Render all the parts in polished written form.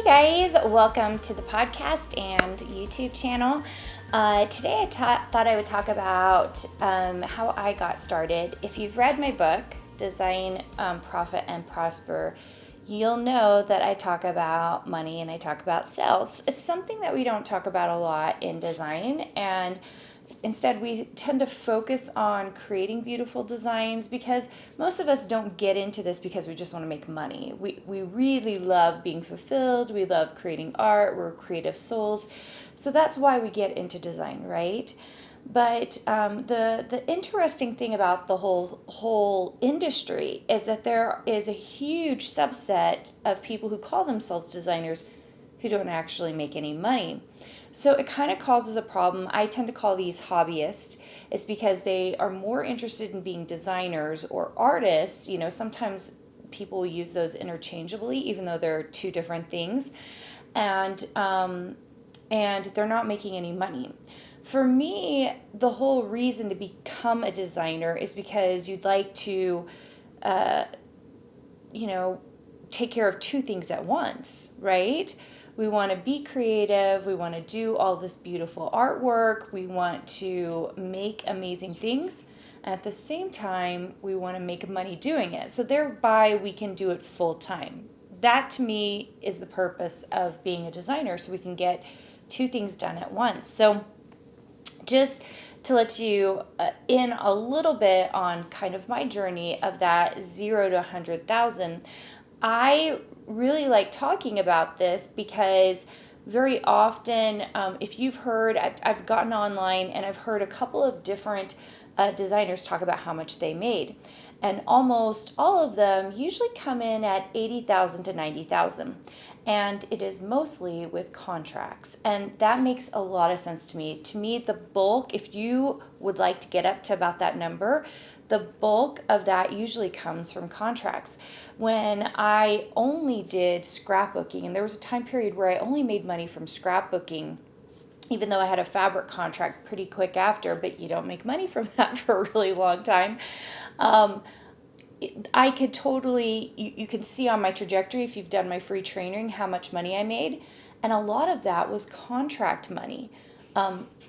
Hey guys, welcome to the podcast and YouTube channel. Today I thought I would talk about how I got started. If you've read my book, Design, Profit, and Prosper, you'll know that I talk about money and I talk about sales. It's something that we don't talk about a lot in design, and instead we tend to focus on creating beautiful designs because most of us don't get into this because we just want to make money. We really love being fulfilled. We love creating art. We're creative souls. So that's why we get into design, right? But the interesting thing about the whole industry is that there is a huge subset of people who call themselves designers who don't actually make any money. So it kind of causes a problem. I tend to call these hobbyists. It's because they are more interested in being designers or artists. You know, sometimes people use those interchangeably, even though they're two different things, and they're not making any money. For me, the whole reason to become a designer is because you'd like to, take care of two things at once, right? We want to be creative. We want to do all this beautiful artwork. We want to make amazing things. At the same time, we want to make money doing it. So thereby, we can do it full time. That to me is the purpose of being a designer, so we can get two things done at once. So just to let you in a little bit on kind of my journey of that 0 to 100,000, I really like talking about this because very often, if you've heard, I've gotten online and I've heard a couple of different designers talk about how much they made. And almost all of them usually come in at 80,000 to 90,000. And it is mostly with contracts. And that makes a lot of sense to me. To me, the bulk, if you would like to get up to about that number, the bulk of that usually comes from contracts. When I only did scrapbooking, and there was a time period where I only made money from scrapbooking, even though I had a fabric contract pretty quick after, but you don't make money from that for a really long time. I could totally, you can see on my trajectory, if you've done my free training, how much money I made. And a lot of that was contract money.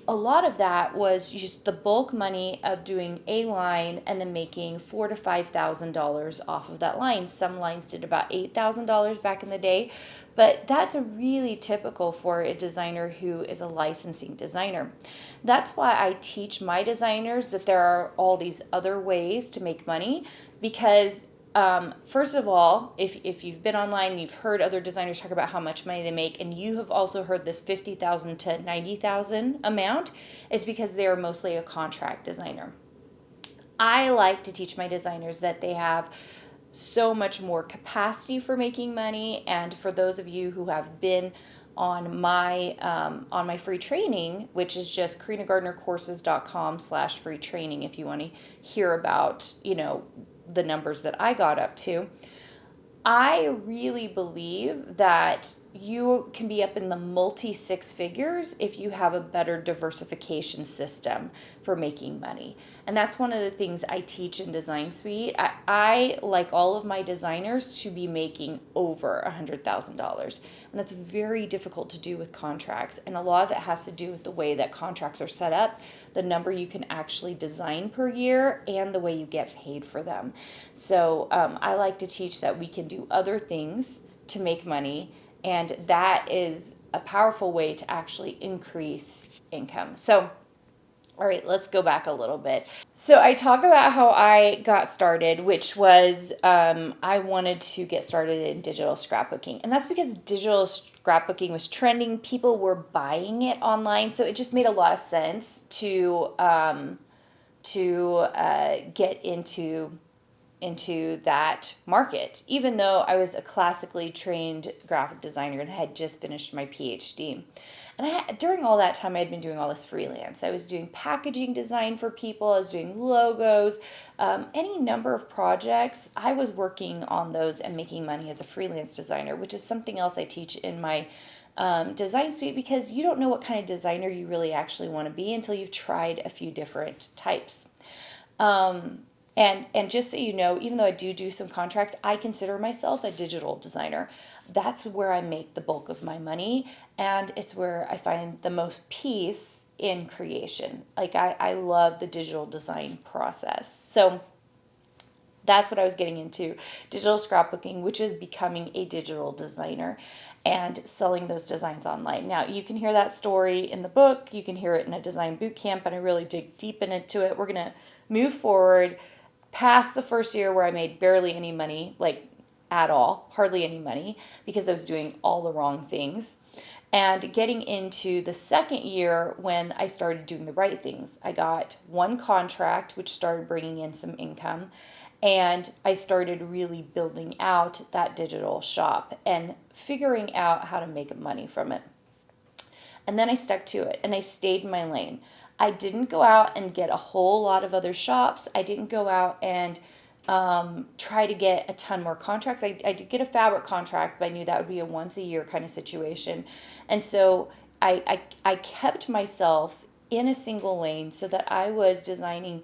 A lot of that was just the bulk money of doing a line and then making $4,000 to $5,000 off of that line. Some lines did about $8,000 back in the day, but that's really typical for a designer who is a licensing designer. That's why I teach my designers that there are all these other ways to make money, because first of all, if you've been online, you've heard other designers talk about how much money they make, and you have also heard this 50,000 to 90,000 amount, it's because they are mostly a contract designer. I like to teach my designers that they have so much more capacity for making money, and for those of you who have been on my free training, which is just carinagardnercourses.com/free training, if you want to hear about, the numbers that I got up to. I really believe that you can be up in the multi-six figures if you have a better diversification system for making money. And that's one of the things I teach in Design Suite. I like all of my designers to be making over $100,000. And that's very difficult to do with contracts. And a lot of it has to do with the way that contracts are set up, the number you can actually design per year, and the way you get paid for them. So I like to teach that we can do other things to make money, and that is a powerful way to actually increase income. So, all right, let's go back a little bit. So I talk about how I got started, which was I wanted to get started in digital scrapbooking. And that's because digital scrapbooking was trending. People were buying it online. So it just made a lot of sense to get into that market, even though I was a classically trained graphic designer and had just finished my Ph.D. And during all that time, I had been doing all this freelance. I was doing packaging design for people. I was doing logos, any number of projects. I was working on those and making money as a freelance designer, which is something else I teach in my Design Suite, because you don't know what kind of designer you really actually want to be until you've tried a few different types. And just so you know, even though I do some contracts, I consider myself a digital designer. That's where I make the bulk of my money, and it's where I find the most peace in creation. Like I love the digital design process. So that's what I was getting into, digital scrapbooking, which is becoming a digital designer and selling those designs online. Now, you can hear that story in the book, you can hear it in a design boot camp, and I really dig deep into it. We're going to move forward past the first year where I made barely any money, like at all, hardly any money, because I was doing all the wrong things. And getting into the second year when I started doing the right things. I got one contract, which started bringing in some income. And I started really building out that digital shop and figuring out how to make money from it. And then I stuck to it and I stayed in my lane. I didn't go out and get a whole lot of other shops. I didn't go out and try to get a ton more contracts. I did get a fabric contract, but I knew that would be a once a year kind of situation. And so I kept myself in a single lane so that I was designing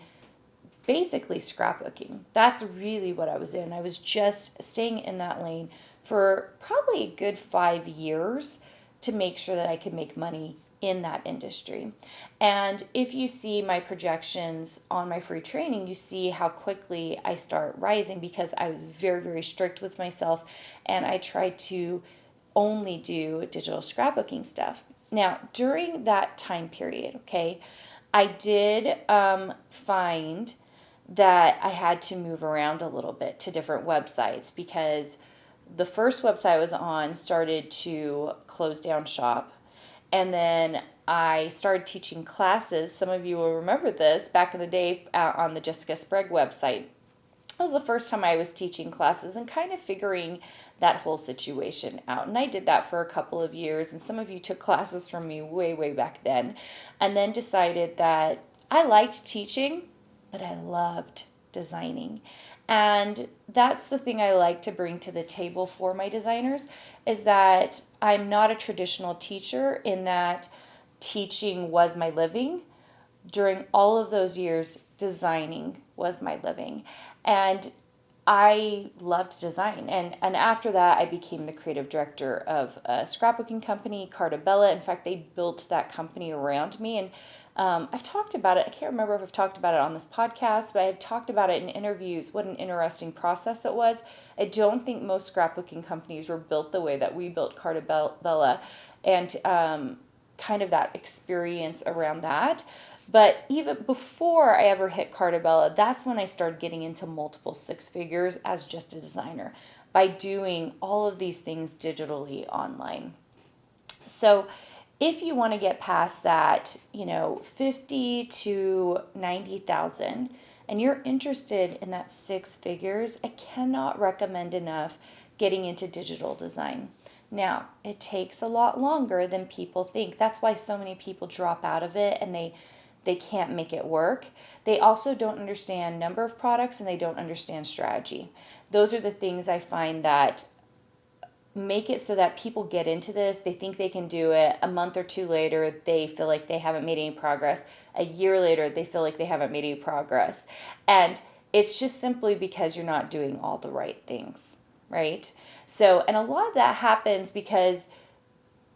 basically scrapbooking. That's really what I was in. I was just staying in that lane for probably a good 5 years to make sure that I could make money in that industry. And if you see my projections on my free training, you see how quickly I start rising because I was very, very strict with myself and I tried to only do digital scrapbooking stuff. Now, during that time period, okay, I did find that I had to move around a little bit to different websites because the first website I was on started to close down shop. And then I started teaching classes. Some of you will remember this back in the day on the Jessica Sprague website. That was the first time I was teaching classes and kind of figuring that whole situation out. And I did that for a couple of years. And some of you took classes from me way, way back then. And then decided that I liked teaching, but I loved designing. And that's the thing I like to bring to the table for my designers is that I'm not a traditional teacher in that teaching was my living. During all of those years, designing was my living. And I loved design. And after that, I became the creative director of a scrapbooking company, Cartabella. In fact, they built that company around me. And I've talked about it. I can't remember if I've talked about it on this podcast, but I've talked about it in interviews, what an interesting process it was. I don't think most scrapbooking companies were built the way that we built Cartabella and kind of that experience around that. But even before I ever hit Cartabella, that's when I started getting into multiple six figures as just a designer by doing all of these things digitally online. So if you want to get past that, 50 to 90,000 and you're interested in that six figures, I cannot recommend enough getting into digital design. Now, it takes a lot longer than people think. That's why so many people drop out of it and they can't make it work. They also don't understand number of products and they don't understand strategy. Those are the things I find that make it so that people get into this. They think they can do it. A month or two later, they feel like they haven't made any progress. A year later, they feel like they haven't made any progress. And it's just simply because you're not doing all the right things, right? So, and a lot of that happens because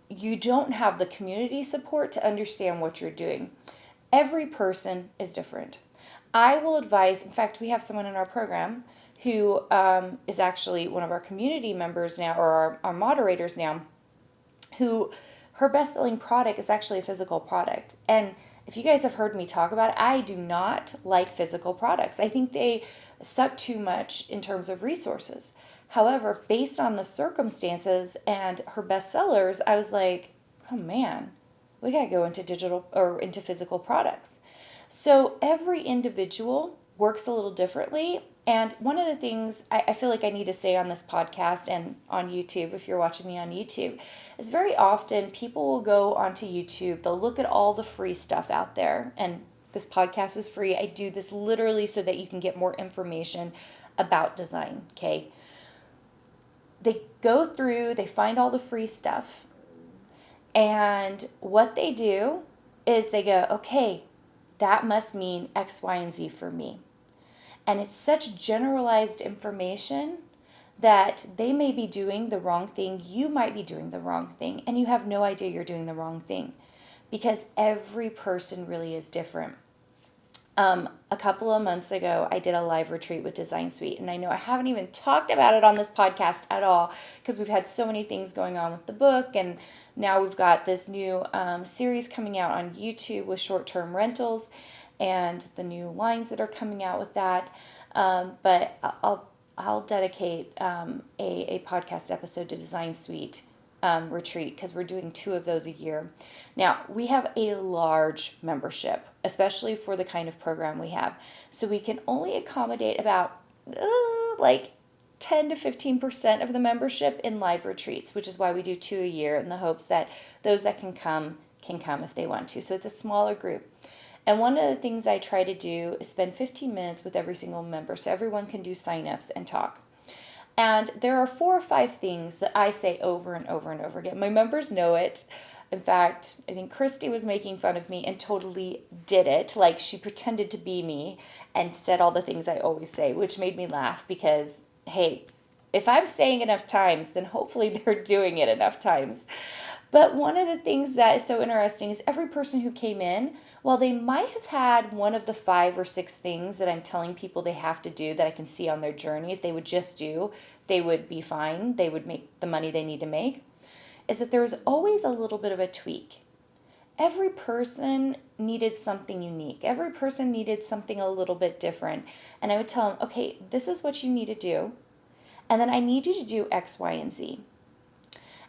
you don't have the community support to understand what you're doing. Every person is different. I will advise, in fact, we have someone in our program who is actually one of our community members now, or our moderators now, who her best-selling product is actually a physical product. And if you guys have heard me talk about it, I do not like physical products. I think they suck too much in terms of resources. However, based on the circumstances and her bestsellers, I was like, oh man, we got to go into digital or into physical products. So every individual works a little differently. And one of the things I feel like I need to say on this podcast and on YouTube, if you're watching me on YouTube, is very often people will go onto YouTube, they'll look at all the free stuff out there. And this podcast is free. I do this literally so that you can get more information about design, okay? They go through, they find all the free stuff. And what they do is they go, okay, that must mean X, Y, and Z for me. And it's such generalized information that they may be doing the wrong thing, you might be doing the wrong thing, and you have no idea you're doing the wrong thing because every person really is different. A couple of months ago, I did a live retreat with Design Suite, and I know I haven't even talked about it on this podcast at all because we've had so many things going on with the book, and now we've got this new series coming out on YouTube with short-term rentals and the new lines that are coming out with that. But I'll dedicate a podcast episode to Design Suite retreat because we're doing 2 of those a year. Now, we have a large membership, especially for the kind of program we have. So we can only accommodate about like 10 to 15% of the membership in live retreats, which is why we do 2 a year in the hopes that those that can come if they want to. So it's a smaller group. And one of the things I try to do is spend 15 minutes with every single member so everyone can do signups and talk. And there are 4 or 5 things that I say over and over and over again. My members know it. In fact, I think Christy was making fun of me and totally did it. Like she pretended to be me and said all the things I always say, which made me laugh because, hey, if I'm saying enough times, then hopefully they're doing it enough times. But one of the things that is so interesting is every person who came in, while they might have had one of the 5 or 6 things that I'm telling people they have to do that I can see on their journey, if they would just do, they would be fine, they would make the money they need to make, is that there was always a little bit of a tweak. Every person needed something unique. Every person needed something a little bit different. And I would tell them, okay, this is what you need to do. And then I need you to do X, Y, and Z.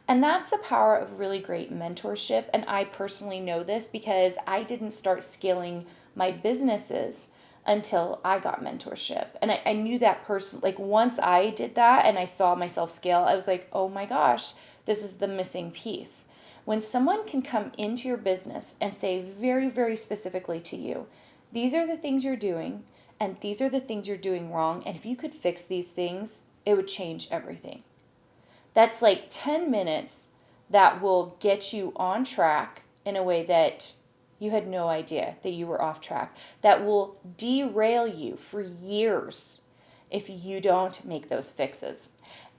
And that's the power of really great mentorship. And I personally know this because I didn't start scaling my businesses until I got mentorship. And I knew that person, like once I did that and I saw myself scale, I was like, oh my gosh, this is the missing piece. When someone can come into your business and say very, very specifically to you, these are the things you're doing and these are the things you're doing wrong. And if you could fix these things, it would change everything. That's like 10 minutes that will get you on track in a way that you had no idea that you were off track. That will derail you for years if you don't make those fixes.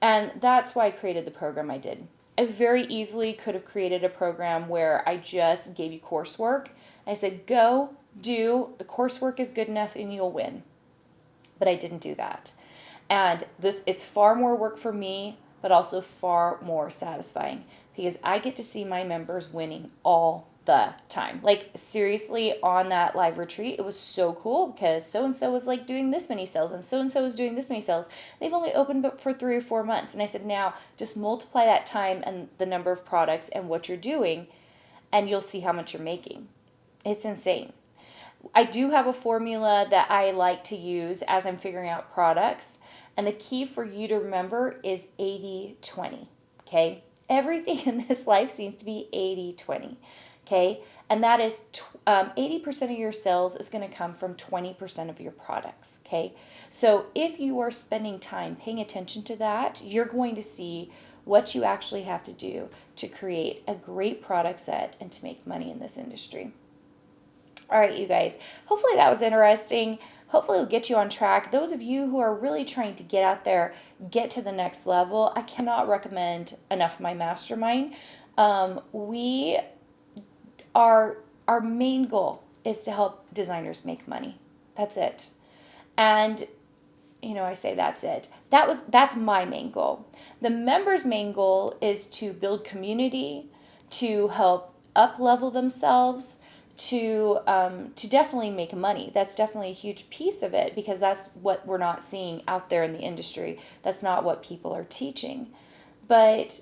And that's why I created the program I did. I very easily could have created a program where I just gave you coursework. I said, go do, the coursework is good enough and you'll win. But I didn't do that. And it's far more work for me, but also far more satisfying because I get to see my members winning all the time. Like seriously, on that live retreat, it was so cool because so-and-so was like doing this many sales and so-and-so was doing this many sales. They've only opened up for 3 or 4 months. And I said, now just multiply that time and the number of products and what you're doing and you'll see how much you're making. It's insane. I do have a formula that I like to use as I'm figuring out products. And the key for you to remember is 80-20, okay? Everything in this life seems to be 80-20, okay? And that is 80% of your sales is going to come from 20% of your products, okay? So if you are spending time paying attention to that, you're going to see what you actually have to do to create a great product set and to make money in this industry. All right, you guys, hopefully that was interesting. Hopefully it'll get you on track. Those of you who are really trying to get out there, get to the next level, I cannot recommend enough my mastermind. Our main goal is to help designers make money. That's it. And I say that's it. That's my main goal. The members' main goal is to build community, to help up-level themselves, to definitely make money. That's definitely a huge piece of it because that's what we're not seeing out there in the industry. That's not what people are teaching. But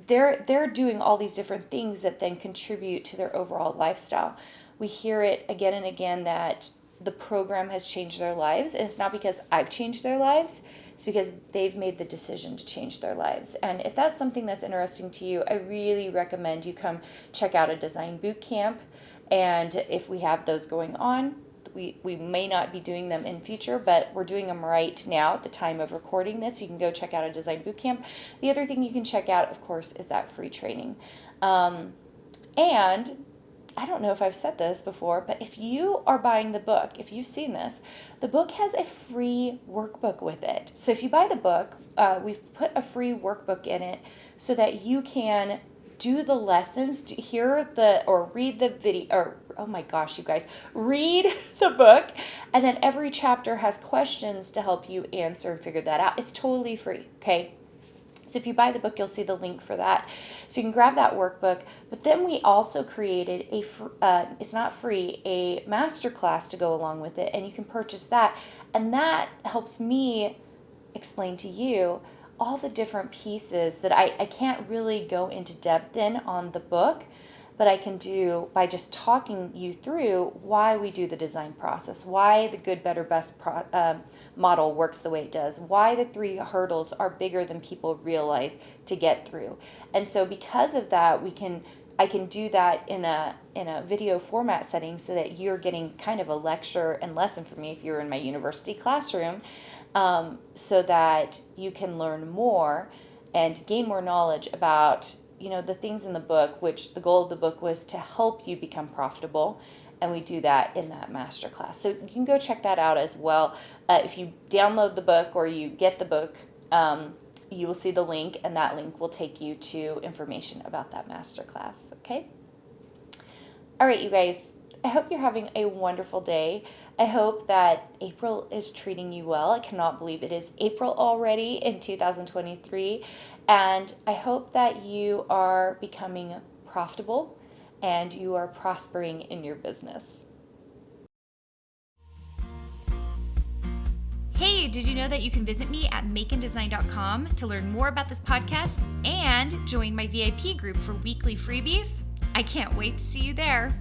they're doing all these different things that then contribute to their overall lifestyle. We hear it again and again that the program has changed their lives, and it's not because I've changed their lives. It's because they've made the decision to change their lives. And if that's something that's interesting to you, I really recommend you come check out a design boot camp. And if we have those going on, we may not be doing them in future, but we're doing them right now at the time of recording this. You can go check out a design boot camp. The other thing you can check out, of course, is that free training. And I don't know if I've said this before, but if you are buying the book, if you've seen this, the book has a free workbook with it. So if you buy the book, we've put a free workbook in it so that you can do the lessons, read the video, or oh my gosh, you guys, read the book, and then every chapter has questions to help you answer and figure that out. It's totally free, okay? So if you buy the book, you'll see the link for that. So you can grab that workbook. But then we also created it's not free, a masterclass to go along with it, and you can purchase that. And that helps me explain to you all the different pieces that I can't really go into depth in on the book, but I can do by just talking you through why we do the design process, why the good, better, best model works the way it does, why the 3 hurdles are bigger than people realize to get through. And so because of that, I can do that in a video format setting so that you're getting kind of a lecture and lesson from me if you're in my university classroom, so that you can learn more and gain more knowledge about the things in the book, which the goal of the book was to help you become profitable. And we do that in that masterclass. So you can go check that out as well. If you download the book or you get the book, you will see the link, and that link will take you to information about that masterclass, okay? All right, you guys, I hope you're having a wonderful day. I hope that April is treating you well. I cannot believe it is April already in 2023. And I hope that you are becoming profitable and you are prospering in your business. Hey, did you know that you can visit me at makeanddesign.com to learn more about this podcast and join my VIP group for weekly freebies? I can't wait to see you there.